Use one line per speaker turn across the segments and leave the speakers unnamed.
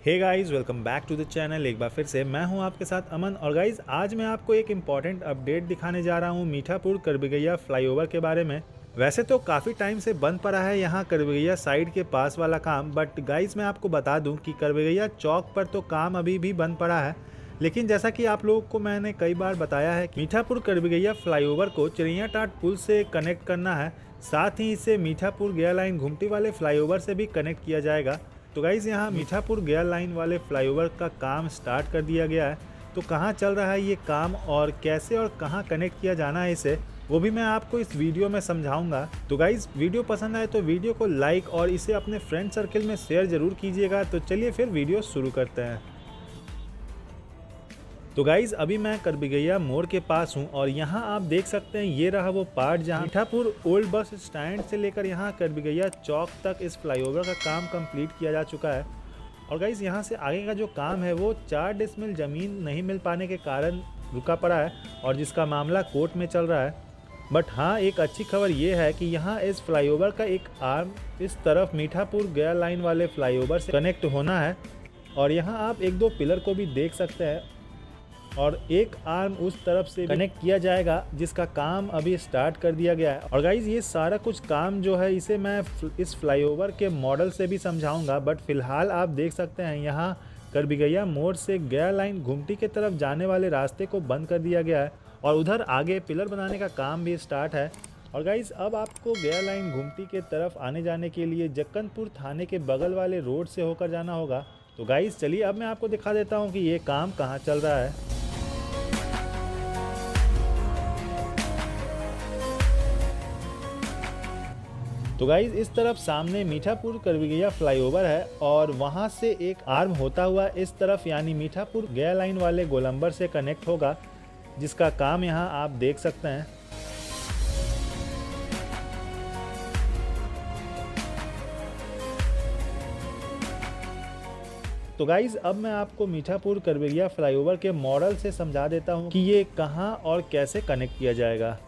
Hey guys, welcome back to the channel. एक बार फिर से मैं हूं आपके साथ अमन। और गाइस, आज मैं आपको एक इम्पॉर्टेंट अपडेट दिखाने जा रहा हूं मीठापुर करबिगैया फ्लाईओवर के बारे में। वैसे तो काफ़ी टाइम से बंद पड़ा है यहाँ करबिगैया साइड के पास वाला काम, बट गाइस मैं आपको बता दूं कि करबिगैया चौक पर तो काम अभी भी बंद पड़ा है। लेकिन जैसा कि आप लोगों को मैंने कई बार बताया है कि मीठापुर करबिगैया फ्लाईओवर को चिड़ियाटाट पुल से कनेक्ट करना है, साथ ही इसे मीठापुर गया लाइन घुमटी वाले फ्लाईओवर से भी कनेक्ट किया जाएगा। तो गाइज़, यहाँ मीठापुर गया लाइन वाले फ्लाईओवर का काम स्टार्ट कर दिया गया है। तो कहाँ चल रहा है ये काम और कैसे और कहाँ कनेक्ट किया जाना है इसे, वो भी मैं आपको इस वीडियो में समझाऊंगा। तो गाइज़, वीडियो पसंद आए तो वीडियो को लाइक और इसे अपने फ्रेंड सर्कल में शेयर ज़रूर कीजिएगा। तो चलिए फिर वीडियो शुरू करते हैं। तो गाइज़, अभी मैं करबिगैया मोड़ के पास हूँ और यहाँ आप देख सकते हैं ये रहा वो पार्ट जहाँ मीठापुर ओल्ड बस स्टैंड से लेकर यहाँ करबिगैया चौक तक इस फ्लाईओवर का काम कंप्लीट किया जा चुका है। और गाइज़, यहाँ से आगे का जो काम है वो 4 डिसमिल ज़मीन नहीं मिल पाने के कारण रुका पड़ा है और जिसका मामला कोर्ट में चल रहा है। बट हाँ, एक अच्छी खबर ये है कि यहाँ इस फ्लाईओवर का एक आर्म इस तरफ मीठापुर गया लाइन वाले फ्लाईओवर से कनेक्ट होना है। और यहाँ आप 1-2 पिलर को भी देख सकते हैं और एक आर्म उस तरफ से कनेक्ट किया जाएगा, जिसका काम अभी स्टार्ट कर दिया गया है। और गाइज, ये सारा कुछ काम जो है इसे मैं इस फ्लाईओवर के मॉडल से भी समझाऊंगा, बट फिलहाल आप देख सकते हैं यहाँ करबिगैया मोड़ से गया लाइन घुमटी के तरफ जाने वाले रास्ते को बंद कर दिया गया है और उधर आगे पिलर बनाने का काम भी स्टार्ट है। और गाइज, अब आपको गया लाइन घुमटी के तरफ आने जाने के लिए जक्कनपुर थाने के बगल वाले रोड से होकर जाना होगा। तो गाइज चलिए, अब मैं आपको दिखा देता हूँ कि ये काम कहाँ चल रहा है। तो गाइज, इस तरफ सामने मीठापुर करबिगैया फ्लाईओवर है और वहां से एक आर्म होता हुआ इस तरफ यानी मीठापुर गया लाइन वाले गोलंबर से कनेक्ट होगा, जिसका काम यहां आप देख सकते हैं। तो गाइज, अब मैं आपको मीठापुर करबिगैया फ्लाईओवर के मॉडल से समझा देता हूं कि ये कहां और कैसे कनेक्ट किया जाएगा।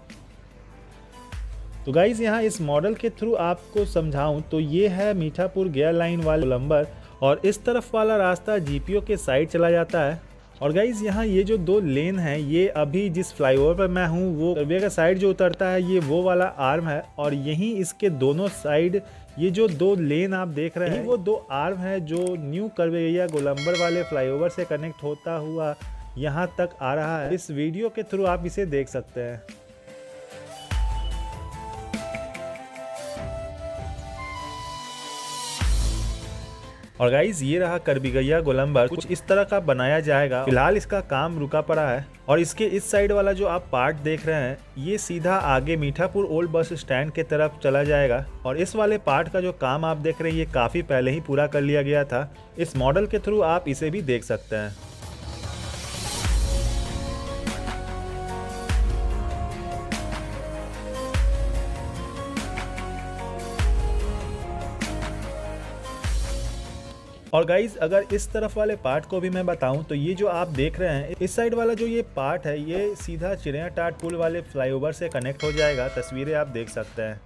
तो गाइज़, यहाँ इस मॉडल के थ्रू आपको समझाऊं तो ये है मीठापुर गया लाइन वाला गोलंबर और इस तरफ वाला रास्ता जीपीओ के साइड चला जाता है। और गाइज़, यहाँ ये जो 2 लेन हैं, ये अभी जिस फ्लाईओवर पर मैं हूँ वो करबिगैया का साइड जो उतरता है ये वो वाला आर्म है और यहीं इसके दोनों साइड ये जो 2 लेन आप देख रहे हैं वो 2 आर्म है जो न्यू करबिगैया गोलंबर वाले फ्लाईओवर से कनेक्ट होता हुआ यहाँ तक आ रहा है। इस वीडियो के थ्रू आप इसे देख सकते हैं। और गाइज, ये रहा करबिगैया गोलंबर, कुछ इस तरह का बनाया जाएगा। फिलहाल इसका काम रुका पड़ा है और इसके इस साइड वाला जो आप पार्ट देख रहे हैं ये सीधा आगे मीठापुर ओल्ड बस स्टैंड के तरफ चला जाएगा। और इस वाले पार्ट का जो काम आप देख रहे हैं ये काफ़ी पहले ही पूरा कर लिया गया था। इस मॉडल के थ्रू आप इसे भी देख सकते हैं। और गाइज, अगर इस तरफ वाले पार्ट को भी मैं बताऊं तो ये जो आप देख रहे हैं इस साइड वाला जो ये पार्ट है ये सीधा चिड़ियाटाट पुल वाले फ्लाईओवर से कनेक्ट हो जाएगा। तस्वीरें आप देख सकते हैं।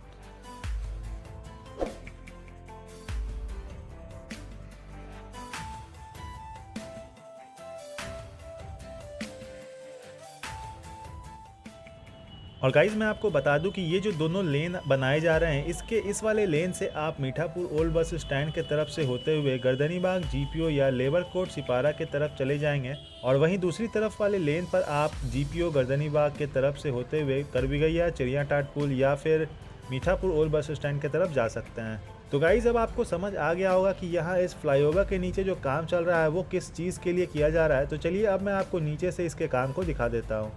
और गाइज, मैं आपको बता दूं कि ये जो दोनों लेन बनाए जा रहे हैं इसके इस वाले लेन से आप मीठापुर ओल्ड बस स्टैंड के तरफ से होते हुए गर्दनीबाग जीपीओ या लेबर कोर्ट सिपारा के तरफ चले जाएंगे और वहीं दूसरी तरफ वाले लेन पर आप जीपीओ गर्दनीबाग के तरफ से होते हुए करबिगैया चिड़ियाटाट पुल या फिर मीठापुर ओल्ड बस स्टैंड के तरफ जा सकते हैं। तो गाइज, अब आपको समझ आ गया होगा कि यहाँ इस फ्लाईओवर के नीचे जो काम चल रहा है वो किस चीज़ के लिए किया जा रहा है। तो चलिए, अब मैं आपको नीचे से इसके काम को दिखा देता हूँ।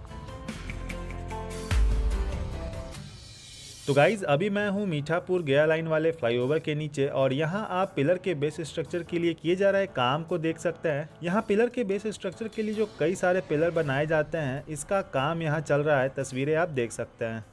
तो गाइज़, अभी मैं हूँ मीठापुर गया लाइन वाले फ्लाईओवर के नीचे और यहाँ आप पिलर के बेस स्ट्रक्चर के लिए किए जा रहे काम को देख सकते हैं। यहाँ पिलर के बेस स्ट्रक्चर के लिए जो कई सारे पिलर बनाए जाते हैं इसका काम यहाँ चल रहा है। तस्वीरें आप देख सकते हैं।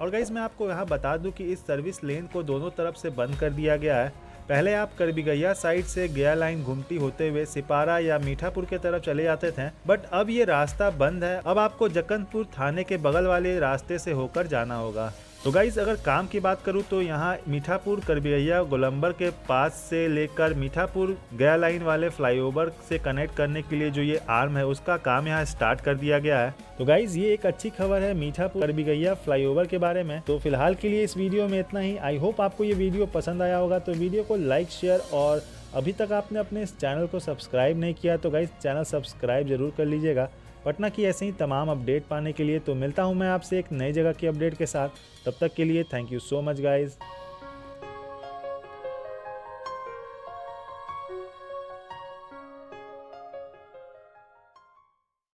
और गाइज़, मैं आपको यहाँ बता दूं कि इस सर्विस लेन को दोनों तरफ से बंद कर दिया गया है पहले आप करबिगैया साइड से गया लाइन घूमती होते हुए सिपारा या मीठापुर के तरफ चले जाते थे, बट अब ये रास्ता बंद है। अब आपको जक्कनपुर थाने के बगल वाले रास्ते से होकर जाना होगा। तो गाइज अगर काम की बात करूँ तो यहाँ मीठापुर करबिगैया गोलंबर के पास से लेकर मीठापुर गया लाइन वाले फ्लाईओवर से कनेक्ट करने के लिए जो ये आर्म है उसका काम यहाँ स्टार्ट कर दिया गया है। तो गाइज ये एक अच्छी खबर है मीठापुर करबिगैया फ्लाईओवर के बारे में। तो फिलहाल के लिए इस वीडियो में इतना ही। आई होप आपको ये वीडियो पसंद आया होगा। तो वीडियो को लाइक शेयर और अभी तक आपने अपने इस चैनल को सब्सक्राइब नहीं किया तो गाइज चैनल सब्सक्राइब जरूर कर लीजिएगा पटना की ऐसे ही तमाम अपडेट पाने के लिए। तो मिलता हूं मैं आपसे एक नई जगह की अपडेट के साथ। तब तक के लिए thank you so much guys.